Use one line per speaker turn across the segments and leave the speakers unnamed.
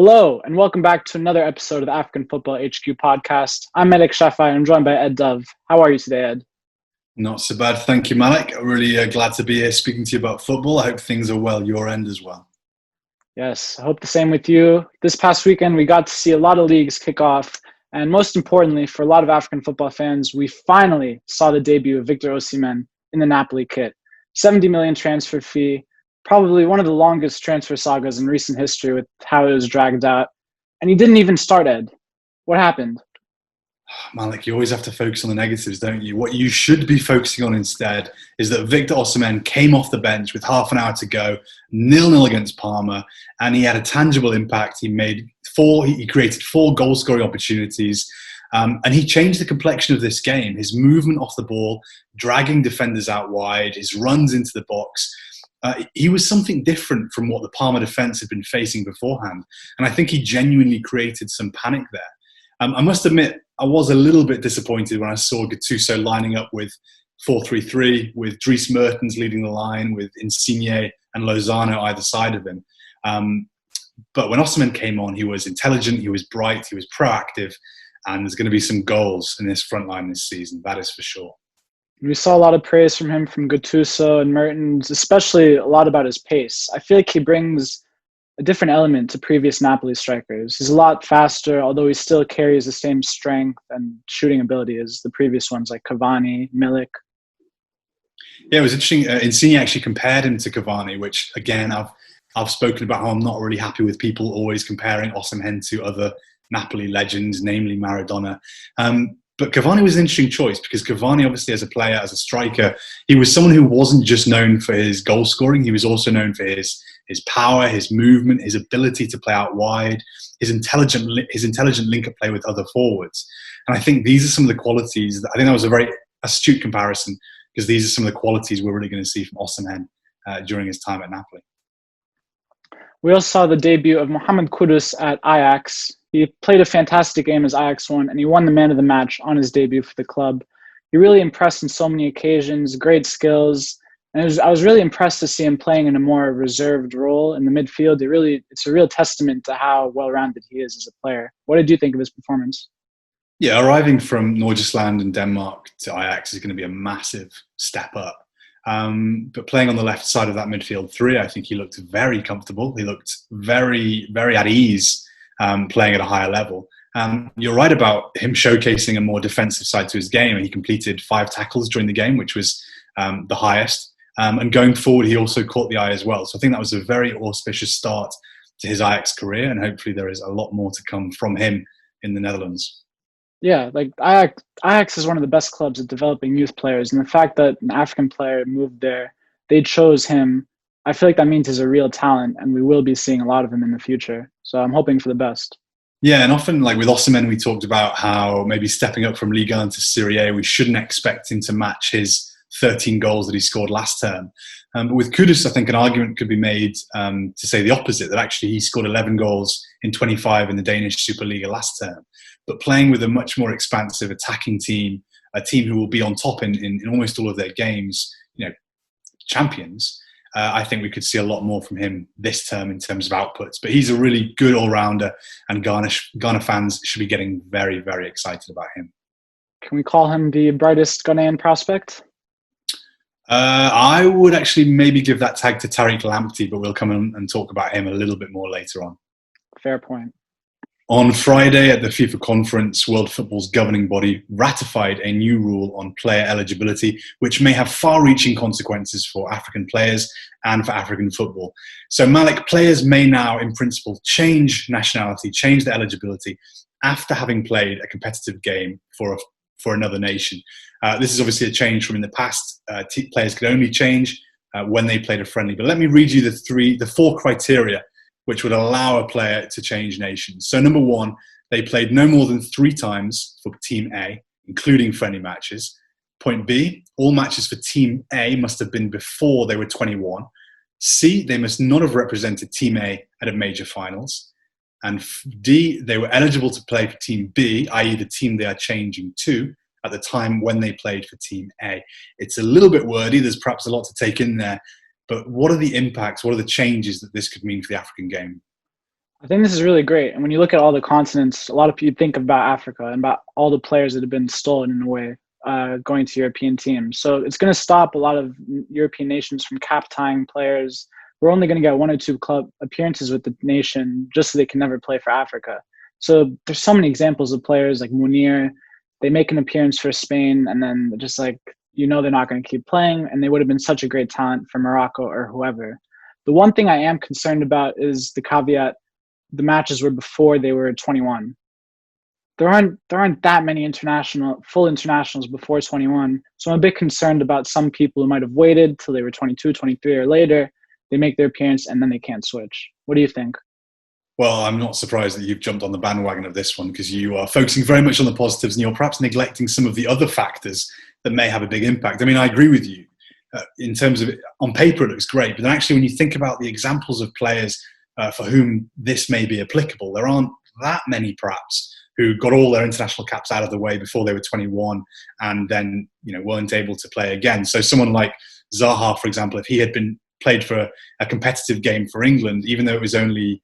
Hello, and welcome back to another episode of the African Football HQ podcast. I'm Malek Shafei, and I'm joined by Ed Dove. How are you today, Ed?
Not so bad, thank you, Malek. I'm really glad to be here speaking to you about football. I hope things are well your end as well.
Yes, I hope the same with you. This past weekend, we got to see a lot of leagues kick off, and most importantly, for a lot of African football fans, we finally saw the debut of Victor Osimhen in the Napoli kit. 70 million transfer fee, probably one of the longest transfer sagas in recent history with how it was dragged out. And he didn't even start, Ed. What happened?
Malek, you always have to focus on the negatives, don't you? What you should be focusing on instead is that Victor Osimhen came off the bench with half an hour to go, 0-0 against Parma, and he had a tangible impact. He created 4 goal-scoring opportunities, and he changed the complexion of this game. His movement off the ball, dragging defenders out wide, his runs into the box. He was something different from what the Parma defence had been facing beforehand. And I think he genuinely created some panic there. I must admit, I was a little bit disappointed when I saw Gattuso lining up with 4-3-3, with Dries Mertens leading the line, with Insigne and Lozano either side of him. But when Osimhen came on, he was intelligent, he was bright, he was proactive, and there's going to be some goals in this front line this season, that is for sure.
We saw a lot of praise from him from Gattuso and Mertens, especially a lot about his pace. I feel like he brings a different element to previous Napoli strikers. He's a lot faster, although he still carries the same strength and shooting ability as the previous ones like Cavani, Malek.
Yeah, it was interesting. Insigne actually compared him to Cavani, which again, I've spoken about how I'm not really happy with people always comparing Osimhen to other Napoli legends, namely Maradona. But Cavani was an interesting choice because Cavani, obviously, as a player, as a striker, he was someone who wasn't just known for his goal scoring. He was also known for his power, his movement, his ability to play out wide, his intelligent link-up play with other forwards. And I think these are some of the qualities I think that was a very astute comparison because these are some of the qualities we're really going to see from Osimhen during his time at Napoli.
We also saw the debut of Mohammed Kudus at Ajax. He played a fantastic game as Ajax won, and he won the man of the match on his debut for the club. He really impressed on so many occasions, great skills, and I was really impressed to see him playing in a more reserved role in the midfield. It's a real testament to how well-rounded he is as a player. What did you think of his performance?
Yeah, arriving from Norgesland in Denmark to Ajax is going to be a massive step up. But playing on the left side of that midfield three, I think he looked very comfortable. He looked very, very at ease playing at a higher level. You're right about him showcasing a more defensive side to his game. He completed 5 tackles during the game, which was the highest. And going forward, he also caught the eye as well. So I think that was a very auspicious start to his Ajax career. And hopefully there is a lot more to come from him in the Netherlands.
Yeah, like Ajax is one of the best clubs at developing youth players. And the fact that an African player moved there, they chose him. I feel like that means he's a real talent, and we will be seeing a lot of him in the future. So I'm hoping for the best.
Yeah, and often, like with Osimhen, we talked about how maybe stepping up from Liga into Serie A, we shouldn't expect him to match his 13 goals that he scored last term. But with Kudus, I think an argument could be made to say the opposite, that actually he scored 11 goals in 25 in the Danish Superliga last term. But playing with a much more expansive attacking team, a team who will be on top in almost all of their games, champions, I think we could see a lot more from him this term in terms of outputs. But he's a really good all-rounder, and Ghana fans should be getting very, very excited about him.
Can we call him the brightest Ghanaian prospect?
I would actually maybe give that tag to Tariq Lamptey, but we'll come and talk about him a little bit more later on.
Fair point.
On Friday at the FIFA conference, World Football's governing body ratified a new rule on player eligibility, which may have far-reaching consequences for African players and for African football. So Malek, players may now, in principle, change nationality, change their eligibility after having played a competitive game for another nation. This is obviously a change from in the past. Players could only change when they played a friendly. But let me read you the 4 criteria which would allow a player to change nations. So number 1, they played no more than 3 times for Team A, including friendly matches. Point B, all matches for Team A must have been before they were 21. C, they must not have represented Team A at a major finals. And D, they were eligible to play for Team B, i.e. the team they are changing to, at the time when they played for Team A. It's a little bit wordy. There's perhaps a lot to take in there. But what are the impacts? What are the changes that this could mean for the African game?
I think this is really great. And when you look at all the continents, a lot of people think about Africa and about all the players that have been stolen in a way, going to European teams. So it's going to stop a lot of European nations from cap tying players. We're only going to get one or two club appearances with the nation just so they can never play for Africa. So there's so many examples of players like Munir. They make an appearance for Spain and then just like, they're not going to keep playing, and they would have been such a great talent for Morocco or whoever. The one thing I am concerned about is the caveat: the matches were before they were 21. There aren't that many full internationals before 21. So I'm a bit concerned about some people who might have waited till they were 22, 23 or later. They make their appearance and then they can't switch. What do you think?
Well, I'm not surprised that you've jumped on the bandwagon of this one, because you are focusing very much on the positives and you're perhaps neglecting some of the other factors that may have a big impact. I mean, I agree with you. In terms of, on paper it looks great, but then actually when you think about the examples of players for whom this may be applicable, there aren't that many perhaps who got all their international caps out of the way before they were 21 and then weren't able to play again. So someone like Zaha, for example, if he had been played for a competitive game for England, even though it was only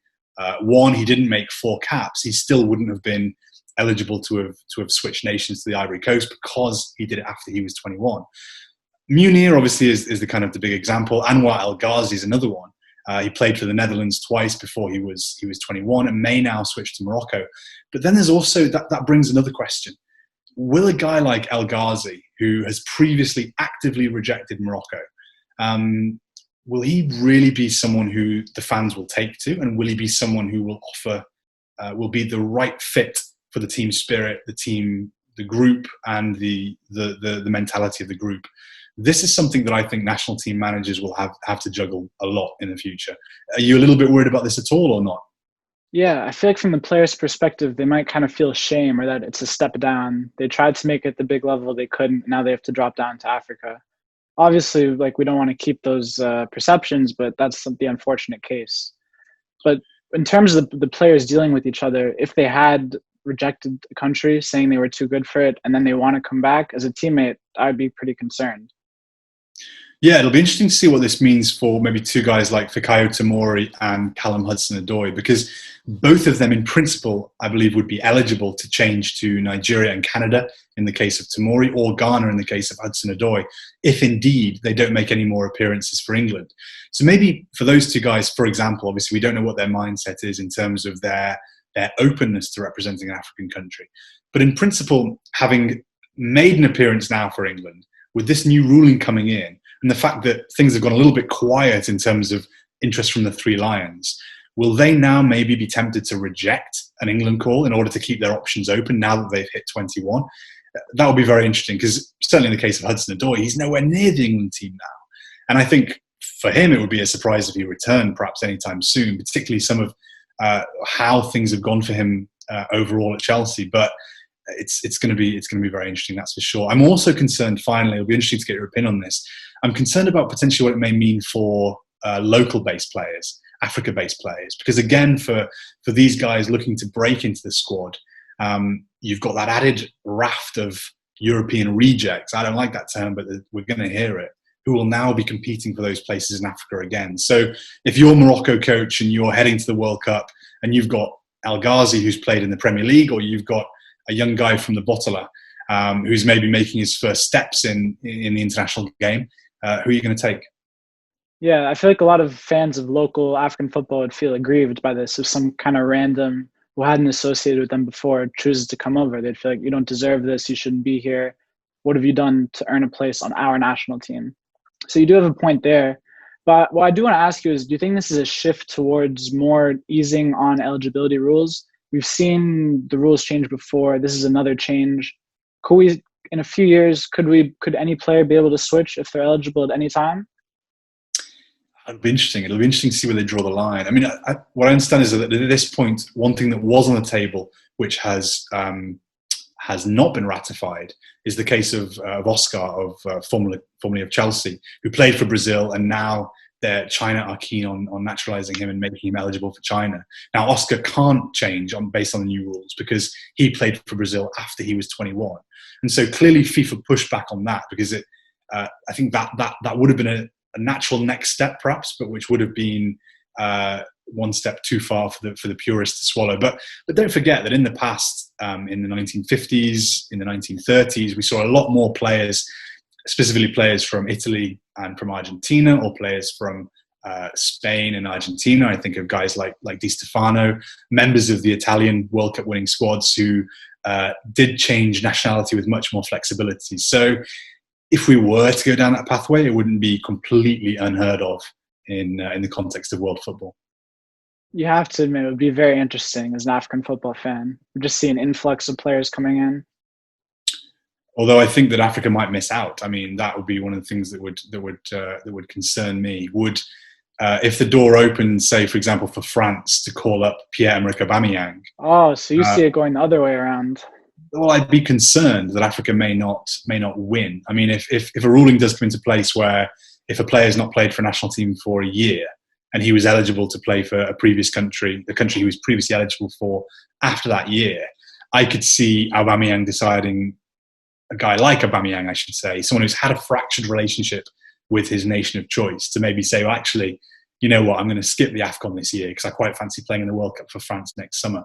one, he didn't make 4 caps, he still wouldn't have been eligible to have switched nations to the Ivory Coast because he did it after he was 21. Munir obviously is the kind of the big example. Anwar El Ghazi is another one. He played for the Netherlands twice before he was 21 and may now switch to Morocco. But then there's also, that brings another question. Will a guy like El Ghazi, who has previously actively rejected Morocco, will he really be someone who the fans will take to? And will he be someone who will offer, will be the right fit for the team spirit, the group, and the mentality of the group? This is something that I think national team managers will have to juggle a lot in the future. Are you a little bit worried about this at all or not?
Yeah, I feel like from the player's perspective, they might kind of feel shame or that it's a step down. They tried to make it the big level, they couldn't. Now they have to drop down to Africa. Obviously, like, we don't want to keep those perceptions, but that's the unfortunate case. But in terms of the players dealing with each other, if they had rejected a country saying they were too good for it and then they want to come back, as a teammate, I'd be pretty concerned.
Yeah, it'll be interesting to see what this means for maybe two guys like Fikayo Tomori and Callum Hudson-Odoi, because both of them in principle, I believe, would be eligible to change to Nigeria and Canada in the case of Tomori, or Ghana in the case of Hudson-Odoi, if indeed they don't make any more appearances for England. So maybe for those two guys, for example, obviously we don't know what their mindset is in terms of their openness to representing an African country. But in principle, having made an appearance now for England, with this new ruling coming in, and the fact that things have gone a little bit quiet in terms of interest from the Three Lions, will they now maybe be tempted to reject an England call in order to keep their options open now that they've hit 21? That would be very interesting, because certainly in the case of Hudson-Odoi, he's nowhere near the England team now. And I think for him, it would be a surprise if he returned perhaps anytime soon, particularly some of how things have gone for him overall at Chelsea. But it's going to be very interesting, that's for sure. I'm also concerned, finally, it'll be interesting to get your opinion on this. I'm concerned about potentially what it may mean for local-based players, Africa-based players, because again, for these guys looking to break into the squad, you've got that added raft of European rejects. I don't like that term, but we're going to hear it, who will now be competing for those places in Africa again. So if you're a Morocco coach and you're heading to the World Cup and you've got El Ghazi, who's played in the Premier League, or you've got a young guy from the Botola who's maybe making his first steps in the international game, who are you going to take?
Yeah, I feel like a lot of fans of local African football would feel aggrieved by this. If some kind of random who hadn't associated with them before chooses to come over, they'd feel like, you don't deserve this, you shouldn't be here. What have you done to earn a place on our national team? So you do have a point there. But what I do want to ask you is, do you think this is a shift towards more easing on eligibility rules? We've seen the rules change before. This is another change. Could we, in a few years, could any player be able to switch if they're eligible at any time?
It'll be interesting. It'll be interesting to see where they draw the line. I mean, what I understand is that at this point, one thing that was on the table, which has not been ratified, is the case of Oscar, formerly of Chelsea, who played for Brazil, and now China are keen on naturalising him and making him eligible for China. Now, Oscar can't change based on the new rules because he played for Brazil after he was 21. And so clearly FIFA pushed back on that, because I think that would have been a natural next step perhaps, but which would have been one step too far for the purists to swallow. But don't forget that in the past, in the 1950s, in the 1930s, we saw a lot more players, specifically players from Italy and from Argentina, or players from Spain and Argentina. I think of guys like Di Stefano, members of the Italian World Cup winning squads who did change nationality with much more flexibility. So if we were to go down that pathway, it wouldn't be completely unheard of in the context of world football.
You have to admit, it would be very interesting as an African football fan. We just see an influx of players coming in.
Although I think that Africa might miss out. I mean, that would be one of the things that would concern me. If the door opened, say, for example, for France to call up Pierre-Emerick Aubameyang.
Oh, so you see it going the other way around.
Well, I'd be concerned that Africa may not win. I mean, if a ruling does come into place where if a player has not played for a national team for a year and he was eligible to play for a previous country, the country he was previously eligible for after that year, I could see Aubameyang deciding, a guy like Aubameyang, I should say, someone who's had a fractured relationship with his nation of choice, to maybe say, well, actually, you know what, I'm going to skip the AFCON this year because I quite fancy playing in the World Cup for France next summer.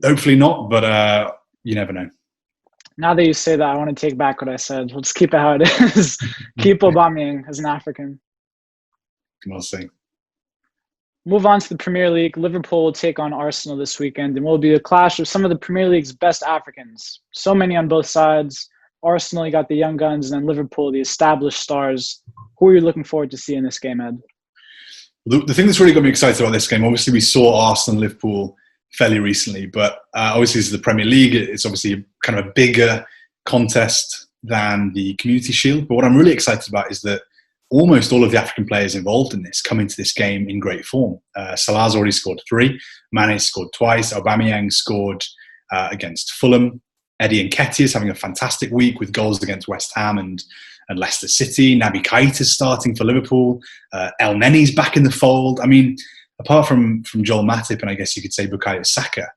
Hopefully not, but you never know.
Now that you say that, I want to take back what I said. Let's keep it how it is. Keep Aubameyang as an African.
We'll see.
Move on to the Premier League. Liverpool will take on Arsenal this weekend, and will be a clash of some of the Premier League's best Africans. So many on both sides. Arsenal, you got the young guns, and then Liverpool, the established stars. Who are you looking forward to see in this game, Ed?
The thing that's really got me excited about this game, obviously we saw Arsenal and Liverpool fairly recently, but obviously this is the Premier League. It's obviously kind of a bigger contest than the Community Shield. But what I'm really excited about is that almost all of the African players involved in this come into this game in great form. Salah's already scored 3. Mane scored twice. Aubameyang scored against Fulham. Eddie Nketiah's having a fantastic week with goals against West Ham and Leicester City. Naby Keita's starting for Liverpool. El Nenny's back in the fold. I mean, apart from Joel Matip and I guess you could say Bukayo Saka,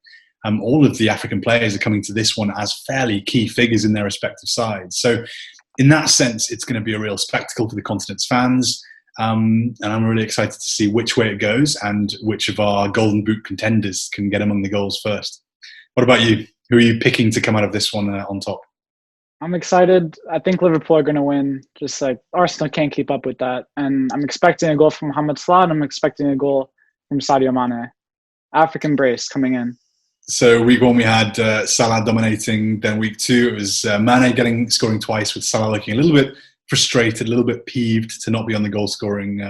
all of the African players are coming to this one as fairly key figures in their respective sides. So in that sense, it's going to be a real spectacle for the continent's fans. And I'm really excited to see which way it goes and which of our Golden Boot contenders can get among the goals first. What about you? Who are you picking to come out of this one on top?
I'm excited. I think Liverpool are going to win. Just like Arsenal can't keep up with that. And I'm expecting a goal from Mohammed Salah, and I'm expecting a goal from Sadio Mane. African brace coming in.
So week 1 we had Salah dominating. Then week 2 it was Mane scoring twice, with Salah looking a little bit frustrated, a little bit peeved to not be on the goal scoring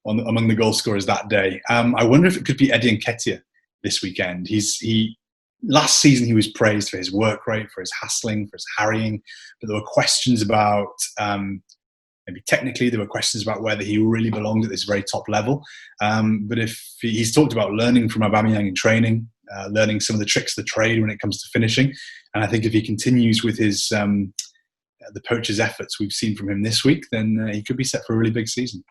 among the goal scorers that day. I wonder if it could be Eddie Nketiah this weekend. Last season he was praised for his work rate, for his hassling, for his harrying, but there were questions about maybe technically there were questions about whether he really belonged at this very top level. But if he's talked about learning from Aubameyang in training, learning some of the tricks of the trade when it comes to finishing, and I think if he continues with his the poacher's efforts we've seen from him this week, then he could be set for a really big season.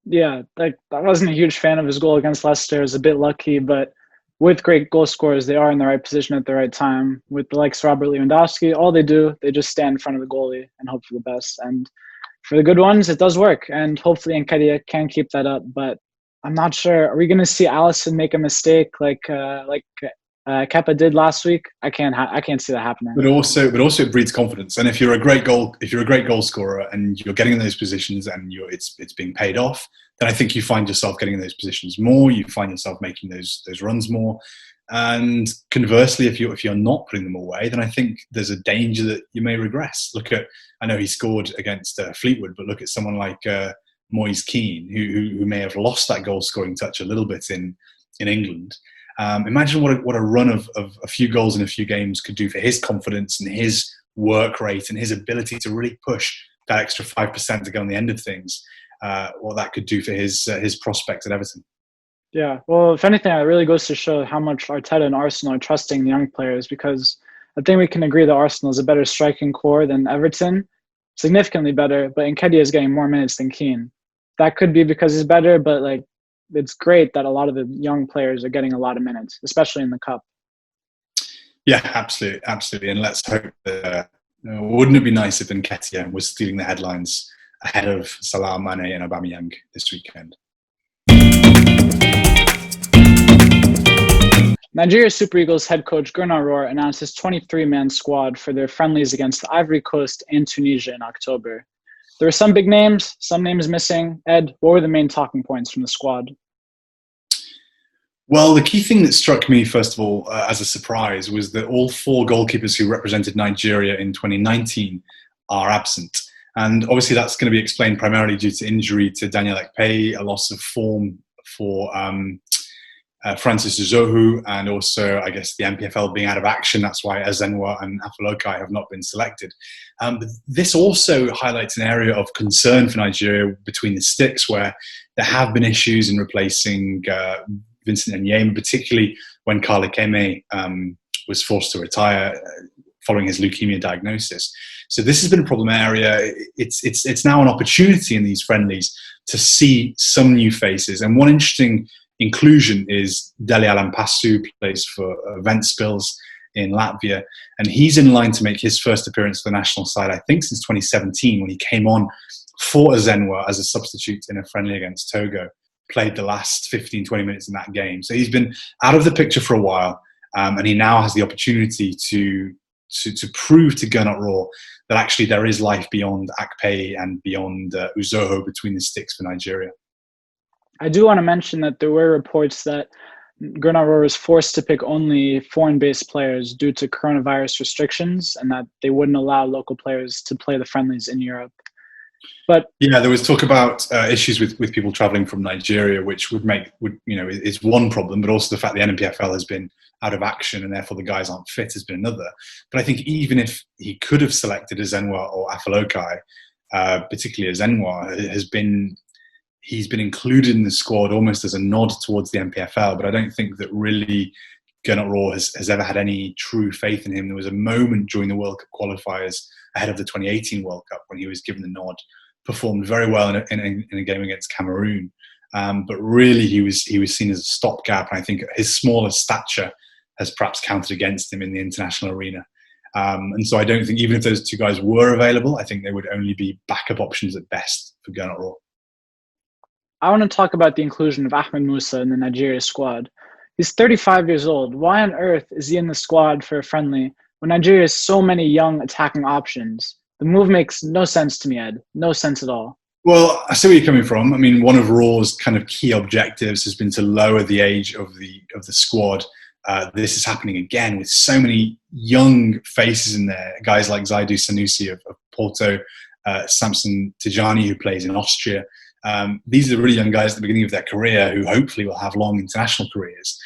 Yeah, I wasn't a huge fan of his goal against Leicester. It was a bit lucky, but with great goal scorers, they are in the right position at the right time. With the likes of Robert Lewandowski, all they do, they just stand in front of the goalie and hope for the best. And for the good ones, it does work. And hopefully Nketiah can keep that up. But I'm not sure. Are we going to see Alisson make a mistake like Kepa did last week? I can't see that happening.
But also it breeds confidence. And if you're a great goal scorer and you're getting in those positions and it's being paid off, then I think you find yourself getting in those positions more. You find yourself making those runs more. And conversely, if you're not putting them away, then I think there's a danger that you may regress. I know he scored against Fleetwood, but look at someone like Moise Keane, who may have lost that goal scoring touch a little bit in England. Imagine what a run of a few goals in a few games could do for his confidence and his work rate and his ability to really push that extra 5% to go on the end of things. What that could do for his prospects at Everton.
Yeah, well, if anything, it really goes to show how much Arteta and Arsenal are trusting the young players, because I think we can agree that Arsenal is a better striking core than Everton, significantly better, but Nketiah is getting more minutes than Keane. That could be because he's better, but it's great that a lot of the young players are getting a lot of minutes, especially in the Cup.
Yeah, absolutely. And let's hope that, wouldn't it be nice if Nketiah was stealing the headlines ahead of Salah, Mane and Aubameyang this weekend?
Nigeria Super Eagles head coach Gernot Rohr announced his 23-man squad for their friendlies against the Ivory Coast and Tunisia in October. There were some big names, some names missing. Ed, what were the main talking points from the squad?
Well, the key thing that struck me, first of all, as a surprise, was that all 4 goalkeepers who represented Nigeria in 2019 are absent. And obviously that's going to be explained primarily due to injury to Daniel Ekpe, a loss of form for Francis Uzohu, and also, I guess, the MPFL being out of action. That's why Ezenwa and Afolokai have not been selected. But this also highlights an area of concern for Nigeria between the sticks, where there have been issues in replacing Vincent Enyema, particularly when Kale Keme was forced to retire following his leukemia diagnosis. So this has been a problem area. It's now an opportunity in these friendlies to see some new faces. And one interesting inclusion is Delia Pasu, plays for Ventspils in Latvia, and he's in line to make his first appearance for the national side, I think, since 2017, when he came on for Ezenwa as a substitute in a friendly against Togo. Played the last 15, 20 minutes in that game. So he's been out of the picture for a while, and he now has the opportunity to prove to Gernot Rohr that actually there is life beyond Akpe and beyond Uzoho between the sticks for Nigeria.
I do want to mention that there were reports that Gernot Rohr was forced to pick only foreign-based players due to coronavirus restrictions, and that they wouldn't allow local players to play the friendlies in Europe. But
yeah, there was talk about issues with people travelling from Nigeria, which is one problem, but also the fact the NPFL has been out of action and therefore the guys aren't fit has been another. But I think even if he could have selected Ezenwa or Afolokai, particularly Ezenwa, he's been included in the squad almost as a nod towards the NPFL. But I don't think that really Gernot Rohr has ever had any true faith in him. There was a moment during the World Cup qualifiers ahead of the 2018 World Cup when he was given the nod, performed very well in a game against Cameroon. But really he was seen as a stopgap, and I think his smaller stature has perhaps counted against him in the international arena. And so I don't think, even if those 2 guys were available, I think they would only be backup options at best for Gernot Rohr.
I want to talk about the inclusion of Ahmed Musa in the Nigeria squad. He's 35 years old. Why on earth is he in the squad for a friendly when Nigeria has so many young attacking options? The move makes no sense to me, Ed. No sense at all.
Well, I see where you're coming from. I mean, one of Rohr's kind of key objectives has been to lower the age of the squad. This is happening again with so many young faces in there. Guys like Zaidu Sanusi of Porto, Samson Tijani, who plays in Austria. These are really young guys at the beginning of their career who hopefully will have long international careers.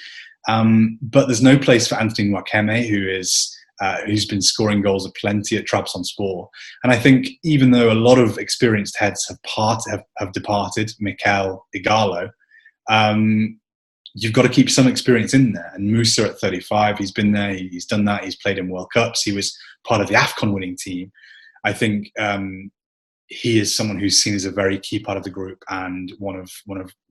But there's no place for Anthony Nwakeme, who's been scoring goals aplenty at Trabzonspor. And I think even though a lot of experienced heads have departed, Mikel Igalo, you've got to keep some experience in there. And Musa at 35, he's been there, he's done that, he's played in World Cups, he was part of the AFCON winning team. I think he is someone who's seen as a very key part of the group and one of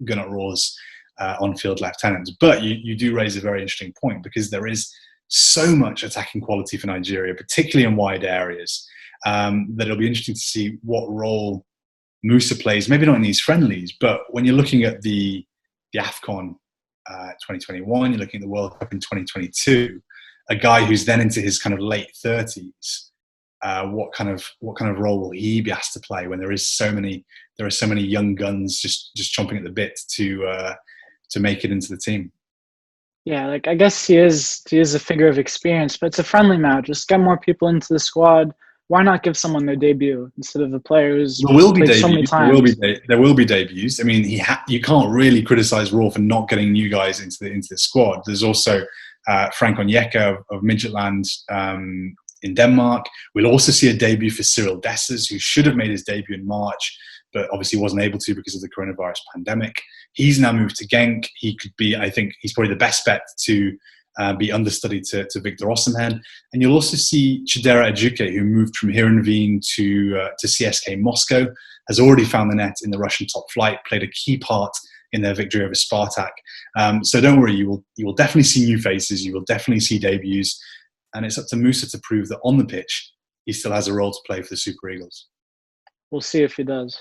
Gernot Rohr's on-field lieutenants. But you do raise a very interesting point, because there is so much attacking quality for Nigeria, particularly in wide areas, that it'll be interesting to see what role Musa plays, maybe not in these friendlies, but when you're looking at the AFCON 2021, you're looking at the World Cup in 2022, a guy who's then into his kind of late 30s, what kind of role will he be asked to play when there are so many young guns just chomping at the bit to make it into the team?
Yeah, like I guess he is a figure of experience, but it's a friendly match. Just get more people into the squad. Why not give someone their debut instead of a player who's played so many times?
There will be debuts. I mean, you can't really criticize Rohr for not getting new guys into the squad. There's also Frank Onyeka of Midtjylland in Denmark. We'll also see a debut for Cyril Dessers, who should have made his debut in March, but obviously wasn't able to because of the coronavirus pandemic. He's now moved to Genk. He could be, I think, he's probably the best bet to be understudy to Victor Osimhen. And you'll also see Chidera Ejuke, who moved from Heerenveen to CSK Moscow, has already found the net in the Russian top flight, played a key part in their victory over Spartak. So don't worry, you will definitely see new faces. You will definitely see debuts. And it's up to Musa to prove that on the pitch, he still has a role to play for the Super Eagles.
We'll see if he does.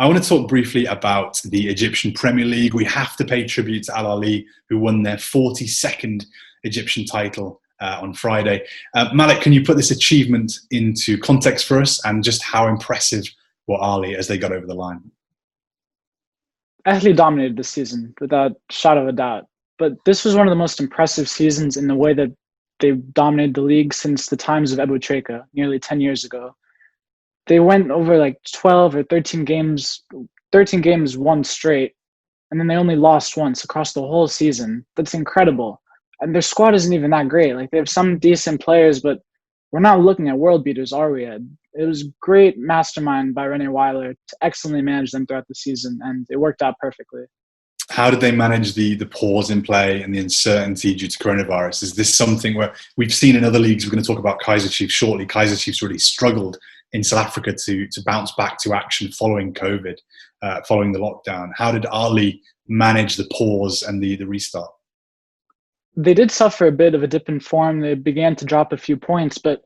I want to talk briefly about the Egyptian Premier League. We have to pay tribute to Al Ahly, who won their 42nd Egyptian title on Friday. Malek, can you put this achievement into context for us and just how impressive were Ahly as they got over the line?
Ahly dominated this season without a shadow of a doubt. But this was one of the most impressive seasons in the way that they've dominated the league since the times of Ebu Treka, nearly 10 years ago. They went over like 12 or 13 games won straight, and then they only lost once across the whole season. That's incredible. And their squad isn't even that great. Like, they have some decent players, but we're not looking at world beaters, are we, Ed? It was great mastermind by René Weiler to excellently manage them throughout the season, and it worked out perfectly.
How did they manage the pause in play and the uncertainty due to coronavirus? Is this something where we've seen in other leagues? We're going to talk about Kaizer Chiefs shortly. Kaizer Chiefs really struggled in South Africa to bounce back to action following COVID, following the lockdown. How did Ahly manage the pause and the restart?
They did suffer a bit of a dip in form. They began to drop a few points, but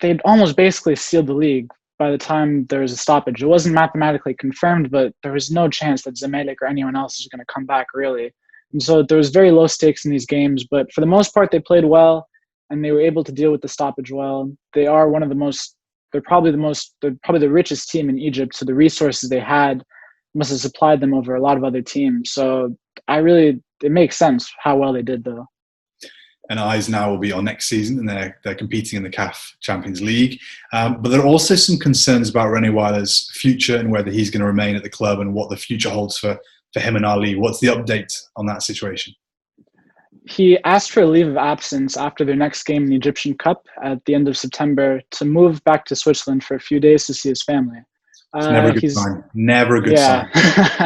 they'd almost basically sealed the league by the time there was a stoppage. It wasn't mathematically confirmed, but there was no chance that Zamalek or anyone else was going to come back, really. And so there was very low stakes in these games, but for the most part, they played well, and they were able to deal with the stoppage well. They are one of the most, they're probably the richest team in Egypt, so the resources they had must have supplied them over a lot of other teams. So it makes sense how well they did, though.
And eyes now will be on next season, and they're competing in the CAF Champions League. But there are also some concerns about René Weiler's future and whether he's going to remain at the club and what the future holds for him and Ahly. What's the update on that situation?
He asked for a leave of absence after their next game in the Egyptian Cup at the end of September to move back to Switzerland for a few days to see his family.
It's never a good sign. Never a good sign.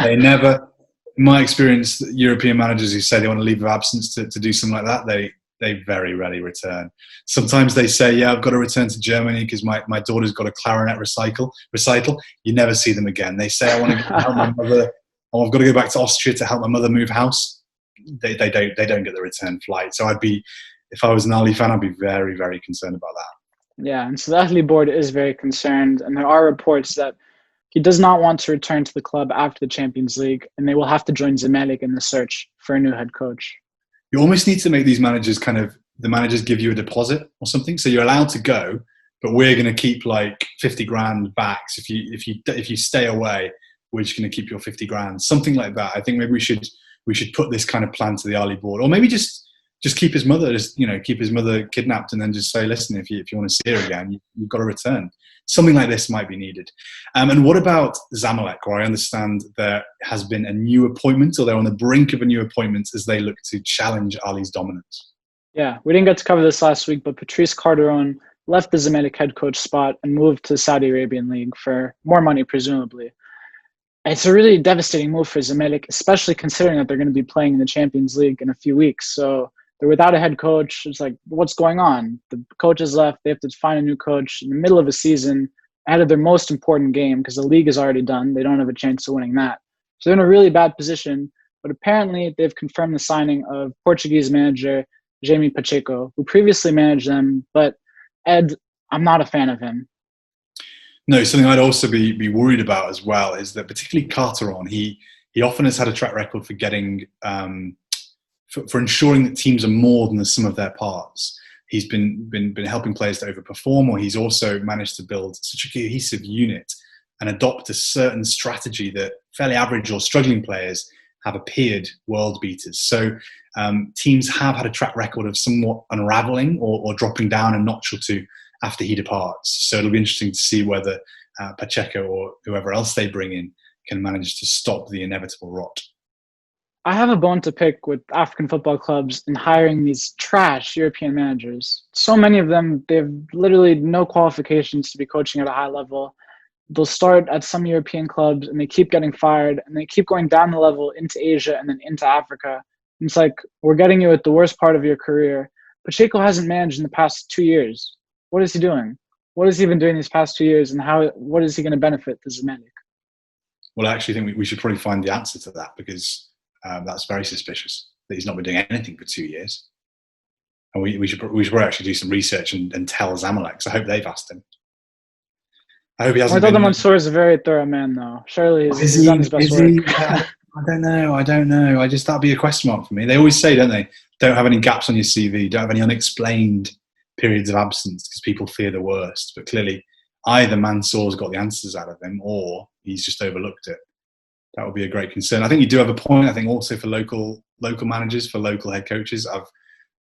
They never, in my experience, European managers who say they want to leave of absence to do something like that, they very rarely return. Sometimes they say, yeah, I've got to return to Germany because my daughter's got a clarinet recital. You never see them again. They say, I want to help my mother. Oh, I've got to go back to Austria to help my mother move house. They don't get the return flight. So if I was an Ahly fan, I'd be very, very concerned about that.
Yeah, and so the Ahly board is very concerned, and there are reports that he does not want to return to the club after the Champions League, and they will have to join Zamalek in the search for a new head coach.
You almost need to make these managers the managers give you a deposit or something. So you're allowed to go, but we're going to keep like 50 grand back. So if you stay away, we're just going to keep your 50 grand, something like that. I think maybe we should put this kind of plan to the Ahly board, or maybe just keep his mother, keep his mother kidnapped and then just say, listen, if you want to see her again, you've got to return. Something like this might be needed. And what about Zamalek, where I understand there has been a new appointment, or they're on the brink of a new appointment as they look to challenge Ahly's dominance?
Yeah, we didn't get to cover this last week, but Patrice Carderon left the Zamalek head coach spot and moved to the Saudi Arabian League for more money, presumably. It's a really devastating move for Zamalek, especially considering that they're going to be playing in the Champions League in a few weeks. So they're without a head coach. It's like, what's going on? The coach has left. They have to find a new coach in the middle of a season ahead of their most important game because the league is already done. They don't have a chance of winning that. So they're in a really bad position. But apparently they've confirmed the signing of Portuguese manager Jaime Pacheco, who previously managed them. But Ed, I'm not a fan of him.
No, something I'd also be worried about as well is that particularly Carteron, he often has had a track record for getting for ensuring that teams are more than the sum of their parts. He's been helping players to overperform, or he's also managed to build such a cohesive unit and adopt a certain strategy that fairly average or struggling players have appeared world beaters. So teams have had a track record of somewhat unraveling or dropping down a notch or two after he departs. So it'll be interesting to see whether Pacheco or whoever else they bring in can manage to stop the inevitable rot.
I have a bone to pick with African football clubs in hiring these trash European managers. So many of them, they have literally no qualifications to be coaching at a high level. They'll start at some European clubs and they keep getting fired and they keep going down the level into Asia and then into Africa. And it's like, we're getting you at the worst part of your career. Pacheco hasn't managed in the past 2 years. What is he doing? What has he been doing these past 2 years, and what is he going to benefit the Zamalek?
Well, I actually think we should probably find the answer to that, because that's very suspicious that he's not been doing anything for 2 years. And we should probably actually do some research and tell Zamalek. So I hope they've asked him. I hope he hasn't
Mortada
been.
Mansour is a very thorough man, though. Surely
Is
he's
he?
done his best
Is
work.
he? I don't know. I don't know. That'd be a question mark for me. They always say, don't they? Don't have any gaps on your CV. Don't have any unexplained periods of absence because people fear the worst. But clearly, either Mansour's got the answers out of him, or he's just overlooked it. That would be a great concern. I think you do have a point. I think also for local managers, for local head coaches, I've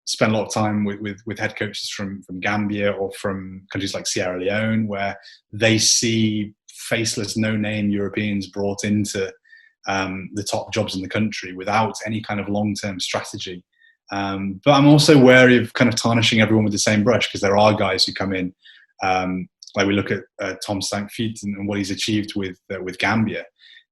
spent a lot of time with head coaches from Gambia or from countries like Sierra Leone, where they see faceless, no-name Europeans brought into the top jobs in the country without any kind of long-term strategy. But I'm also wary of kind of tarnishing everyone with the same brush, because there are guys who come in, like we look at Tom Stank-Fiet and what he's achieved with Gambia.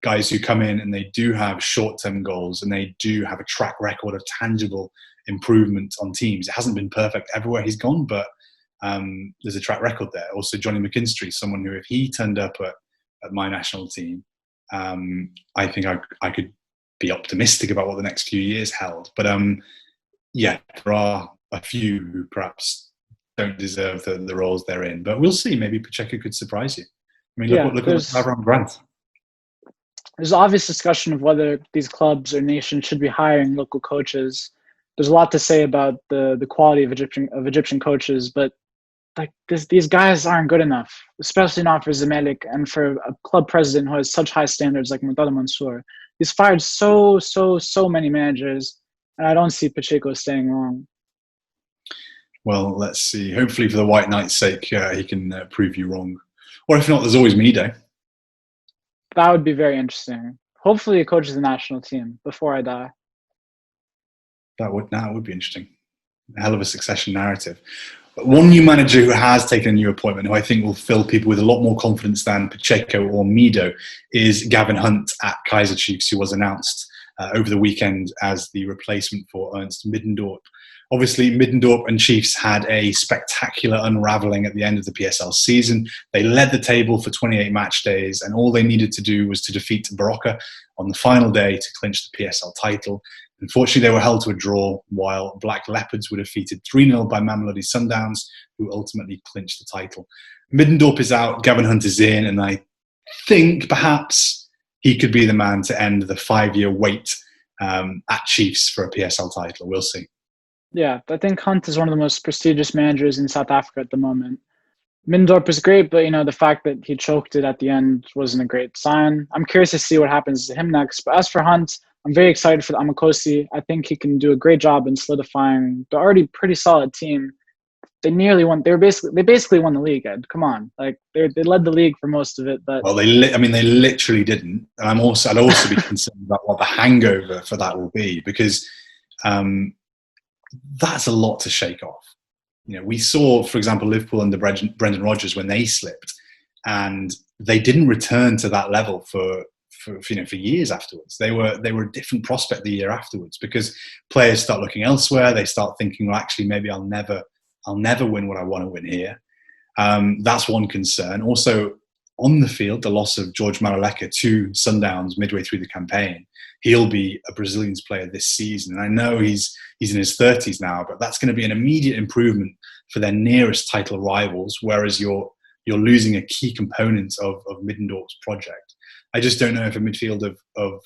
Guys who come in and they do have short-term goals and they do have a track record of tangible improvement on teams. It hasn't been perfect everywhere he's gone, but there's a track record there. Also, Johnny McKinstry, someone who, if he turned up at my national team, I think I could be optimistic about what the next few years held. But yeah, there are a few who perhaps don't deserve the roles they're in. But we'll see. Maybe Pacheco could surprise you. I mean, look at Avram Grant.
There's obvious discussion of whether these clubs or nations should be hiring local coaches. There's a lot to say about the quality of Egyptian coaches, but like these guys aren't good enough, especially not for Zamalek and for a club president who has such high standards like Mortada Mansour. He's fired so many managers, and I don't see Pacheco staying long.
Well, let's see. Hopefully, for the White Knight's sake, he can prove you wrong. Or if not, there's always Mido.
That would be very interesting. Hopefully he coaches the national team before I die.
That would be interesting. A hell of a succession narrative. One new manager who has taken a new appointment, who I think will fill people with a lot more confidence than Pacheco or Mido, is Gavin Hunt at Kaizer Chiefs, who was announced over the weekend as the replacement for Ernst Middendorp. Obviously, Middendorp and Chiefs had a spectacular unravelling at the end of the PSL season. They led the table for 28 match days, and all they needed to do was to defeat Barocca on the final day to clinch the PSL title. Unfortunately, they were held to a draw, while Black Leopards were defeated 3-0 by Mamelodi Sundowns, who ultimately clinched the title. Middendorp is out, Gavin Hunt is in, and I think perhaps he could be the man to end the 5-year wait at Chiefs for a PSL title. We'll see.
Yeah, I think Hunt is one of the most prestigious managers in South Africa at the moment. Middendorp is great, but the fact that he choked it at the end wasn't a great sign. I'm curious to see what happens to him next. But as for Hunt, I'm very excited for the Amakosi. I think he can do a great job in solidifying the already pretty solid team. They nearly won. They basically won the league, Ed. Come on, like they led the league for most of it. But
well, they literally didn't. And I'd also be concerned about what the hangover for that will be, because that's a lot to shake off. We saw, for example, Liverpool under Brendan Rodgers when they slipped, and they didn't return to that level for years afterwards. They were a different prospect the year afterwards, because players start looking elsewhere. They start thinking, well, actually, maybe I'll never win what I want to win here. That's one concern. Also, on the field, the loss of George Malek to Sundowns midway through the campaign. He'll be a Brazilians player this season. And I know he's in his 30s now, but that's going to be an immediate improvement for their nearest title rivals, whereas you're losing a key component of Middendorp's project. I just don't know if a midfield of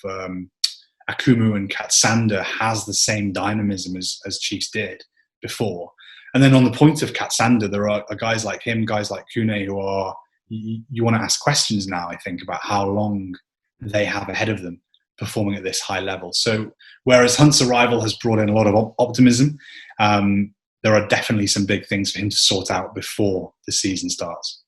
Akumu and Katsander has the same dynamism as Chiefs did before. And then on the point of Katsander, there are guys like him, guys like Kune, who are, you want to ask questions now, I think, about how long they have ahead of them performing at this high level. So whereas Hunt's arrival has brought in a lot of optimism, there are definitely some big things for him to sort out before the season starts.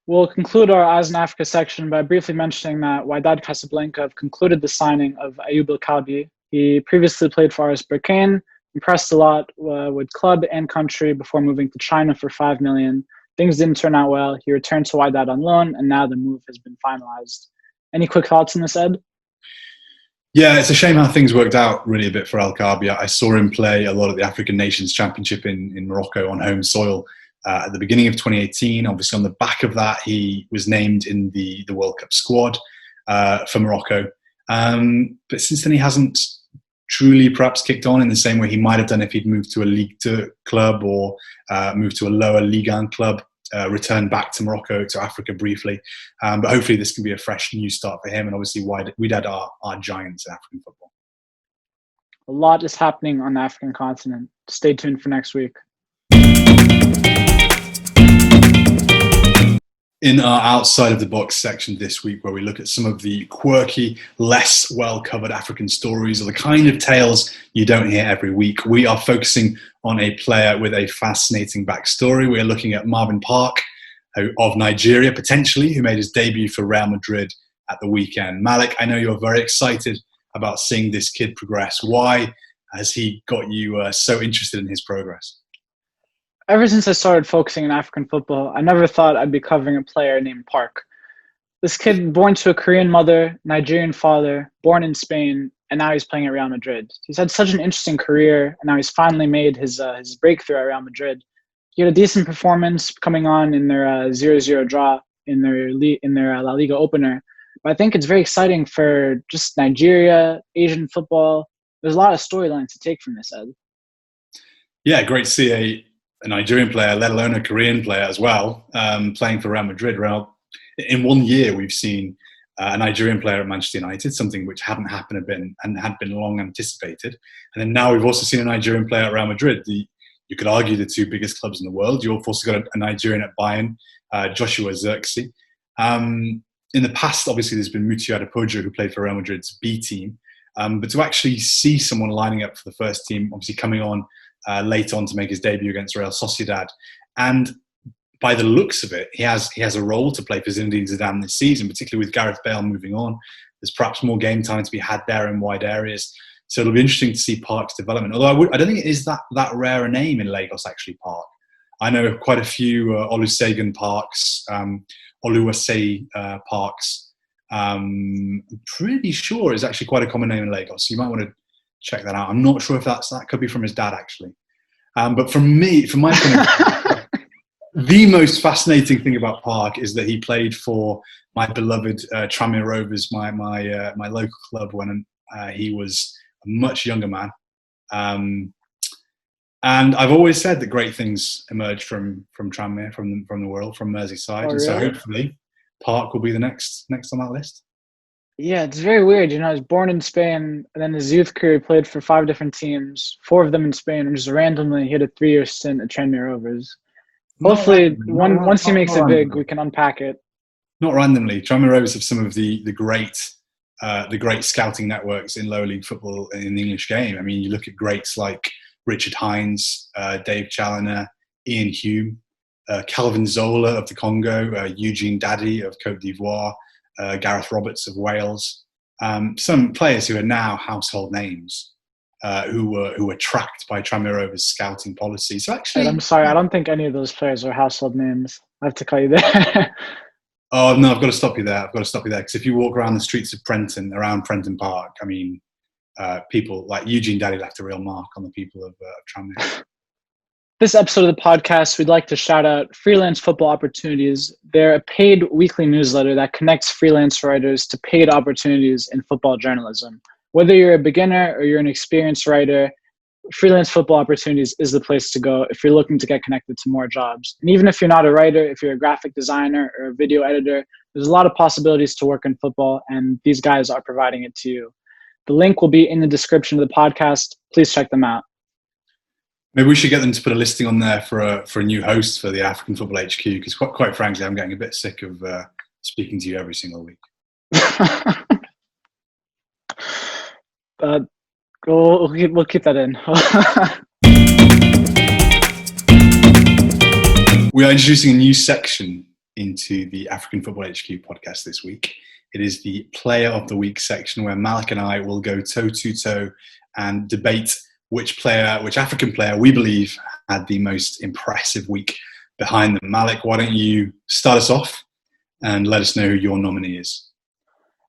We'll conclude our Eyes in Africa section by briefly mentioning that Wydad Casablanca have concluded the signing of Ayoub El Kalbi. He previously played for RS Berkane, impressed a lot with club and country before moving to China for $5 million. Things didn't turn out well. He returned to Wydad on loan, and now the move has been finalized. Any quick thoughts on this, Ed?
Yeah, it's a shame how things worked out really a bit for El Kalbi. I saw him play a lot at the African Nations Championship in Morocco on home soil at the beginning of 2018. Obviously, on the back of that, he was named in the World Cup squad for Morocco. But since then, he hasn't truly perhaps kicked on in the same way he might have done if he'd moved to a Ligue 2 club or moved to a lower Ligue 1 club. returned back to Morocco, to Africa briefly. But hopefully this can be a fresh new start for him, and obviously Wydad are giants in African football.
A lot is happening on the African continent. Stay tuned for next week.
In our outside of the box section this week, where we look at some of the quirky, less well-covered African stories, or the kind of tales you don't hear every week, we are focusing on a player with a fascinating backstory. We are looking at Marvin Park of Nigeria, potentially, who made his debut for Real Madrid at the weekend. Malek, I know you're very excited about seeing this kid progress. Why has he got you so interested in his progress?
Ever since I started focusing on African football, I never thought I'd be covering a player named Park. This kid, born to a Korean mother, Nigerian father, born in Spain, and now he's playing at Real Madrid. He's had such an interesting career, and now he's finally made his breakthrough at Real Madrid. He had a decent performance coming on in their 0-0 draw in their La Liga opener. But I think it's very exciting for just Nigeria, Asian football. There's a lot of storylines to take from this, Ed.
Yeah, great to see a Nigerian player, let alone a Korean player as well, playing for Real Madrid. In 1 year, we've seen a Nigerian player at Manchester United, something which hadn't happened and had been long anticipated. And then now we've also seen a Nigerian player at Real Madrid. You could argue the two biggest clubs in the world. You've also got a Nigerian at Bayern, Joshua Zirkzee. In the past, obviously, there's been Musa Adepoju, who played for Real Madrid's B team. But to actually see someone lining up for the first team, obviously coming on late on to make his debut against Real Sociedad. And by the looks of it, he has a role to play for Zinedine Zidane this season, particularly with Gareth Bale moving on. There's perhaps more game time to be had there in wide areas. So it'll be interesting to see Park's development. Although I don't think it is that rare a name in Lagos, actually, Park. I know quite a few Olusegun Parks, Oluwase Parks. I'm pretty sure it's actually quite a common name in Lagos. So you might want to check that out. I'm not sure if that could be from his dad, actually. But from my point of view, the most fascinating thing about Park is that he played for my beloved Tranmere Rovers, my local club, when he was a much younger man. And I've always said that great things emerge from Tranmere, from the world, from Merseyside.
Oh,
and so
really?
hopefully Park will be the next on that list.
Yeah, it's very weird. He was born in Spain, and then his youth career he played for 5 different teams, 4 of them in Spain, and just randomly he had a 3-year stint at Tranmere Rovers. Hopefully, once he makes it big, we can unpack it.
Not randomly. Tranmere Rovers have some of the great scouting networks in lower league football in the English game. I mean, you look at greats like Richard Hines, Dave Challoner, Ian Hume, Calvin Zola of the Congo, Eugene Daddy of Cote d'Ivoire, Gareth Roberts of Wales. Some players who are now household names, who were tracked by Tranmere Rovers' scouting policy. So actually,
I'm sorry, I don't think any of those players are household names. I have to cut you there.
Oh no, I've got to stop you there. Because if you walk around the streets of around Prenton Park, I mean, people like Eugene Daddy left a real mark on the people of Tranmere.
This episode of the podcast, we'd like to shout out Freelance Football Opportunities. They're a paid weekly newsletter that connects freelance writers to paid opportunities in football journalism. Whether you're a beginner or you're an experienced writer, Freelance Football Opportunities is the place to go if you're looking to get connected to more jobs. And even if you're not a writer, if you're a graphic designer or a video editor, there's a lot of possibilities to work in football, and these guys are providing it to you. The link will be in the description of the podcast. Please check them out.
Maybe we should get them to put a listing on there for a new host for the African Football HQ, because quite frankly, I'm getting a bit sick of speaking to you every single week.
We'll keep that in.
We are introducing a new section into the African Football HQ podcast this week. It is the Player of the Week section, where Malek and I will go toe-to-toe and debate which African player we believe had the most impressive week behind them. Malek, why don't you start us off and let us know who your nominee is?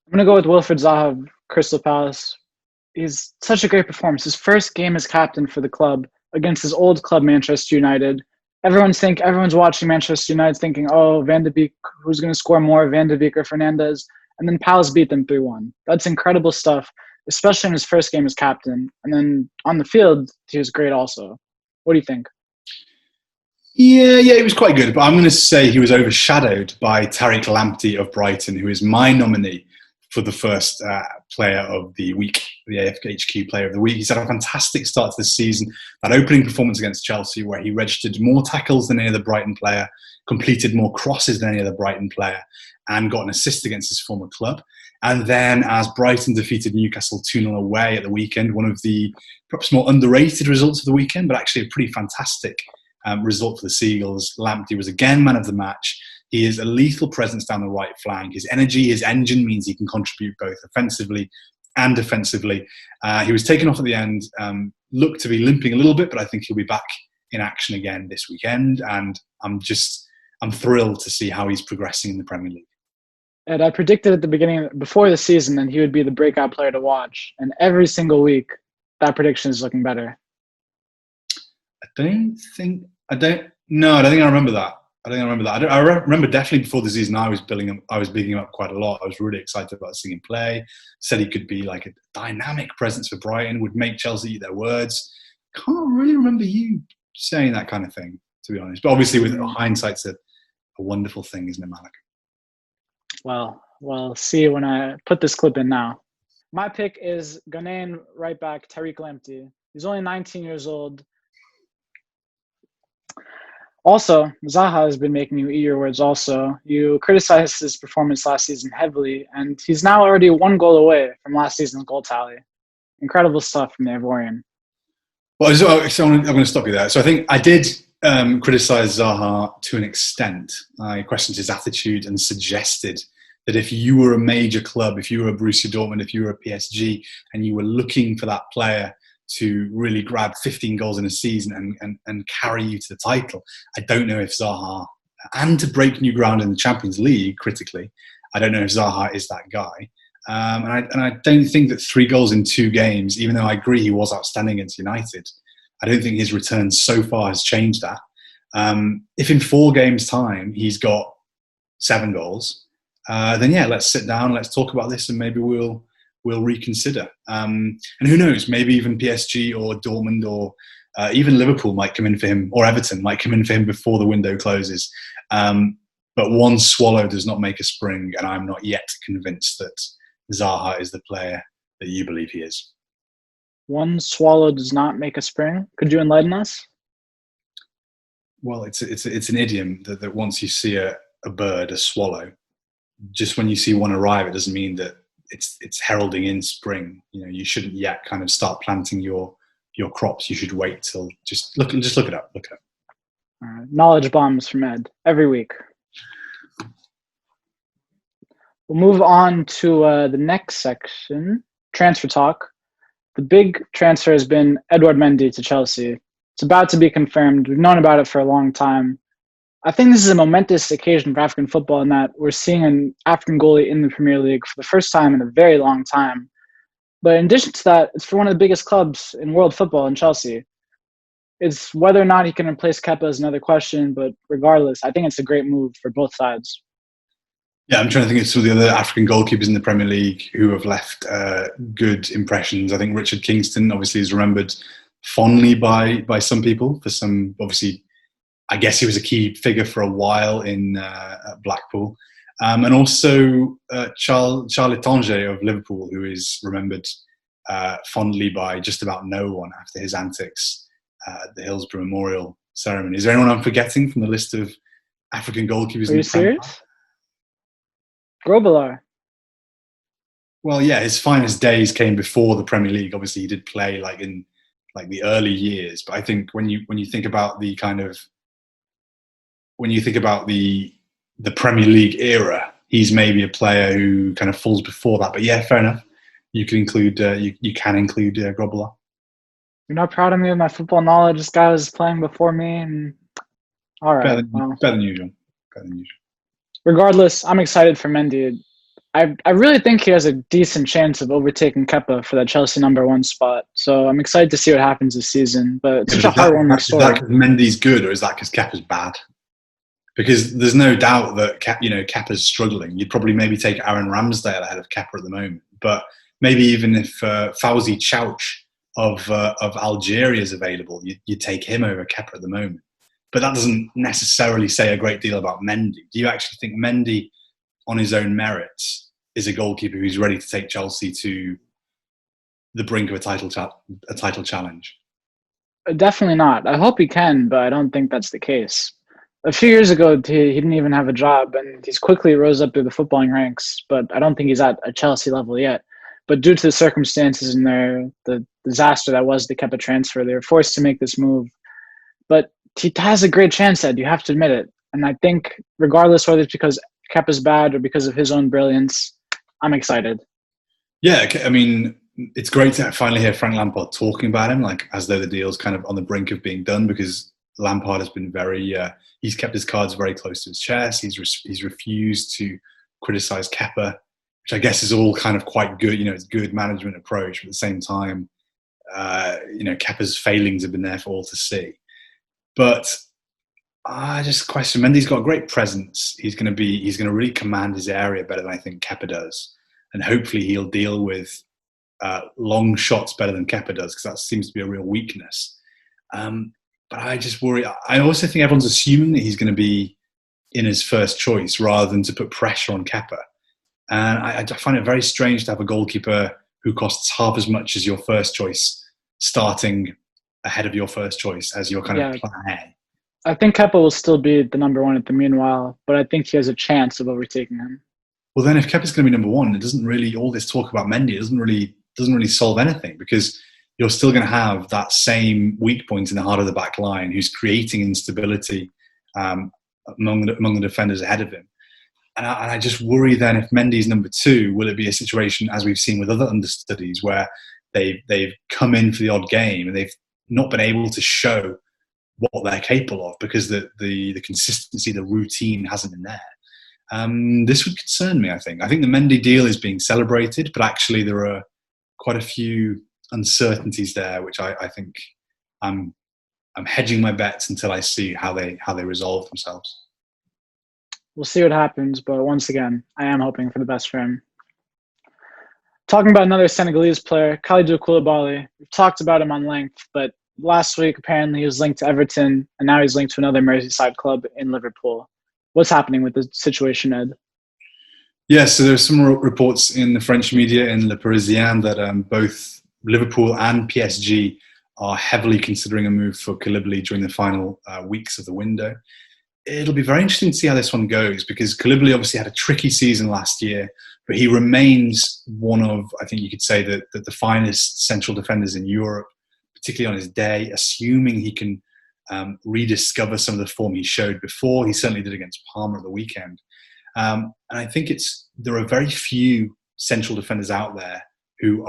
I'm going to go with Wilfried Zaha of Crystal Palace. He's such a great performance. His first game as captain for the club against his old club, Manchester United. Everyone's watching Manchester United thinking, oh, Van de Beek, who's going to score more, Van de Beek or Fernandes? And then Palace beat them 3-1. That's incredible stuff, especially in his first game as captain. And then on the field, he was great also. What do you think?
Yeah, he was quite good, but I'm going to say he was overshadowed by Tariq Lamptey of Brighton, who is my nominee for the first player of the week, the AFHQ player of the week. He's had a fantastic start to the season. That opening performance against Chelsea, where he registered more tackles than any other Brighton player, completed more crosses than any other Brighton player, and got an assist against his former club. And then as Brighton defeated Newcastle 2-0 away at the weekend, one of the perhaps more underrated results of the weekend, but actually a pretty fantastic result for the Seagulls. Lamptey was again man of the match. He is a lethal presence down the right flank. His energy, his engine means he can contribute both offensively and defensively. He was taken off at the end, looked to be limping a little bit, but I think he'll be back in action again this weekend. And I'm thrilled to see how he's progressing in the Premier League.
And I predicted at the beginning, before the season, that he would be the breakout player to watch. And every single week, that prediction is looking better.
I don't think I remember that. I remember definitely before the season, I was bigging him up quite a lot. I was really excited about seeing him play. Said he could be like a dynamic presence for Brighton, would make Chelsea eat their words. Can't really remember you saying that kind of thing, to be honest. But obviously, with hindsight's a wonderful thing, isn't it, Malek?
Well, see when I put this clip in now. My pick is Ghanaian right back Tariq Lamptey. He's only 19 years old. Also, Zaha has been making you eat your words also. You criticized his performance last season heavily, and he's now already 1 goal away from last season's goal tally. Incredible stuff from the Ivorian.
Well, so I'm going to stop you there. So I think I did criticize Zaha to an extent. I questioned his attitude and suggested that if you were a major club, if you were a Borussia Dortmund, if you were a PSG, and you were looking for that player to really grab 15 goals in a season and carry you to the title, I don't know if Zaha, and to break new ground in the Champions League, critically, I don't know if Zaha is that guy. And I don't think that 3 goals in 2 games, even though I agree he was outstanding against United, I don't think his return so far has changed that. If in 4 games' time he's got 7 goals, then yeah, let's sit down, let's talk about this, and maybe we'll reconsider. And who knows, maybe even PSG or Dortmund or even Liverpool might come in for him, or Everton might come in for him before the window closes. But one swallow does not make a spring, and I'm not yet convinced that Zaha is the player that you believe he is.
One swallow does not make a spring. Could you enlighten us?
Well, it's an idiom that once you see a bird, a swallow, just when you see one arrive, it doesn't mean that it's heralding in spring. You know, you shouldn't yet kind of start planting your crops. You should wait till just look it up.
Knowledge bombs from Ed every week. We'll move on to the next section, transfer talk. The big transfer has been Edouard Mendy to Chelsea. It's about to be confirmed. We've known about it for a long time. I think this is a momentous occasion for African football in that we're seeing an African goalie in the Premier League for the first time in a very long time. But in addition to that, it's for one of the biggest clubs in world football in Chelsea. It's whether or not he can replace Kepa is another question, but regardless, I think it's a great move for both sides.
Yeah, I'm trying to think of some of the other African goalkeepers in the Premier League who have left good impressions. I think Richard Kingston obviously is remembered fondly by some people. For some, obviously, I guess he was a key figure for a while in Blackpool. And also Charles Etange of Liverpool, who is remembered fondly by just about no one after his antics at the Hillsborough Memorial ceremony. Is there anyone I'm forgetting from the list of African goalkeepers?
Are you serious? Grobbelaar.
Well, yeah, his finest days came before the Premier League. Obviously, he did play in the early years. But I think when you think about the Premier League era, he's maybe a player who kind of falls before that. But yeah, fair enough. You can include Grobbelaar.
You're not proud of me with my football knowledge. This guy was playing before me, and all right,
better than usual.
Regardless, I'm excited for Mendy. I really think he has a decent chance of overtaking Kepa for that Chelsea #1 spot. So I'm excited to see what happens this season. But it's such a heartwarming story.
Is that because Mendy's good, or is that because Kepa's bad? Because there's no doubt that Kepa's struggling. You'd probably maybe take Aaron Ramsdale ahead of Kepa at the moment. But maybe even if Fawzi Chouch of Algeria is available, you'd take him over Kepa at the moment. But that doesn't necessarily say a great deal about Mendy. Do you actually think Mendy, on his own merits, is a goalkeeper who's ready to take Chelsea to the brink of a title challenge?
Definitely not. I hope he can, but I don't think that's the case. A few years ago, he didn't even have a job, and he's quickly rose up through the footballing ranks. But I don't think he's at a Chelsea level yet. But due to the circumstances and the disaster that was the Kepa transfer, they were forced to make this move. But he has a great chance at. You have to admit it. And I think, regardless whether it's because Kepa's bad or because of his own brilliance, I'm excited.
Yeah, I mean, it's great to finally hear Frank Lampard talking about him, like as though the deal's kind of on the brink of being done, because Lampard has been he's kept his cards very close to his chest. He's refused to criticise Kepa, which I guess is all kind of quite good. It's good management approach. But at the same time, Kepa's failings have been there for all to see. But I just question, Mendy's got a great presence. He's going to really command his area better than I think Kepa does. And hopefully he'll deal with long shots better than Kepa does, because that seems to be a real weakness. But I just worry. I also think everyone's assuming that he's going to be in his first choice rather than to put pressure on Kepa. And I find it very strange to have a goalkeeper who costs half as much as your first choice starting ahead of your first choice as your kind of plan A.
I think Kepa will still be the number one at the meanwhile, but I think he has a chance of overtaking him.
Well, then if Kepa's going to be number one, it doesn't really, all this talk about Mendy doesn't really solve anything, because you're still going to have that same weak point in the heart of the back line who's creating instability among the defenders ahead of him. And I just worry then, if Mendy's number two, will it be a situation, as we've seen with other understudies, where they've come in for the odd game and they've not been able to show what they're capable of because the consistency, the routine hasn't been there. This would concern me, I think. I think the Mendy deal is being celebrated, but actually there are quite a few uncertainties there, which I think I'm hedging my bets until I see how they resolve themselves.
We'll see what happens, but once again, I am hoping for the best for him. Talking about another Senegalese player, Khalid Bali. We've talked about him on length, but last week apparently he was linked to Everton, and now he's linked to another Merseyside club in Liverpool. What's happening with the situation, Ed?
Yeah, so there's some reports in the French media in Le Parisien that both Liverpool and PSG are heavily considering a move for Khalid during the final weeks of the window. It'll be very interesting to see how this one goes, because Khalid obviously had a tricky season last year, but he remains one of, I think you could say, the finest central defenders in Europe, particularly on his day, assuming he can rediscover some of the form he showed before. He certainly did against Parma at the weekend. And I think there are very few central defenders out there who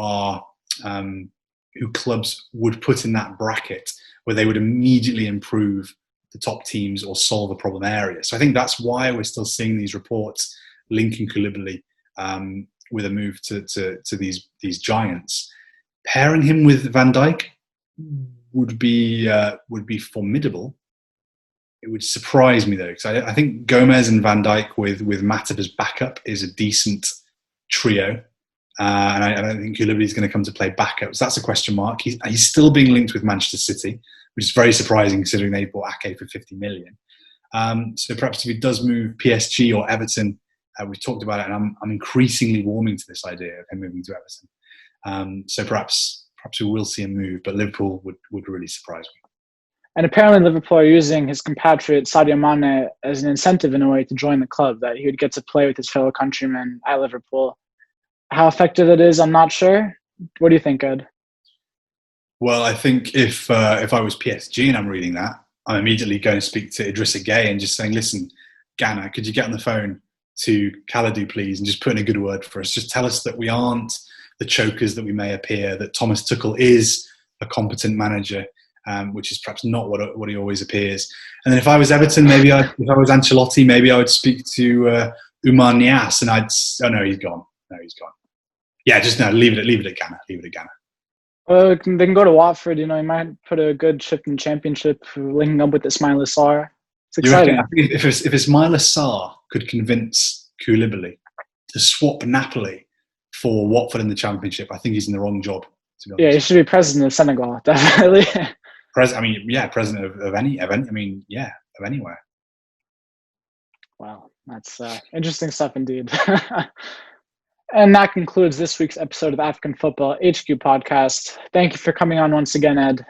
clubs would put in that bracket where they would immediately improve the top teams or solve a problem area. So I think that's why we're still seeing these reports linking Khalid with a move to these giants. Pairing him with Van Dijk would be formidable. It would surprise me though, because I think Gomez and Van Dijk with Matip as backup is a decent trio. And I don't think Khalid is going to come to play backup. So that's a question mark. He's still being linked with Manchester City, which is very surprising considering they bought Ake for 50 million. So perhaps if he does move PSG or Everton, we've talked about it, and I'm increasingly warming to this idea of him moving to Everton. So perhaps we will see him move, but Liverpool would really surprise me.
And apparently Liverpool are using his compatriot Sadio Mane as an incentive in a way to join the club, that he would get to play with his fellow countrymen at Liverpool. How effective it is, I'm not sure. What do you think, Ed?
Well, I think if I was PSG and I'm reading that, I'm immediately going to speak to Idrissa Gueye and just saying, listen, Ghana, could you get on the phone to Khalid, please, and just put in a good word for us? Just tell us that we aren't the chokers that we may appear, that Thomas Tuchel is a competent manager, which is perhaps not what he always appears. And then if I was Everton, if I was Ancelotti, maybe I would speak to Oumar Niasse, and no, he's gone. Yeah, just no, leave it at Ghana.
Well, they can go to Watford. He might put a good shift in the Championship, linking up with Ismaila Sarr. It's exciting.
I think if Ismaila Sarr could convince Koulibaly to swap Napoli for Watford in the Championship, I think he's in the wrong job. To be honest.
Yeah, he should be president of Senegal, definitely.
president of any event. Of anywhere.
Wow, that's interesting stuff indeed. And that concludes this week's episode of African Football HQ podcast. Thank you for coming on once again, Ed.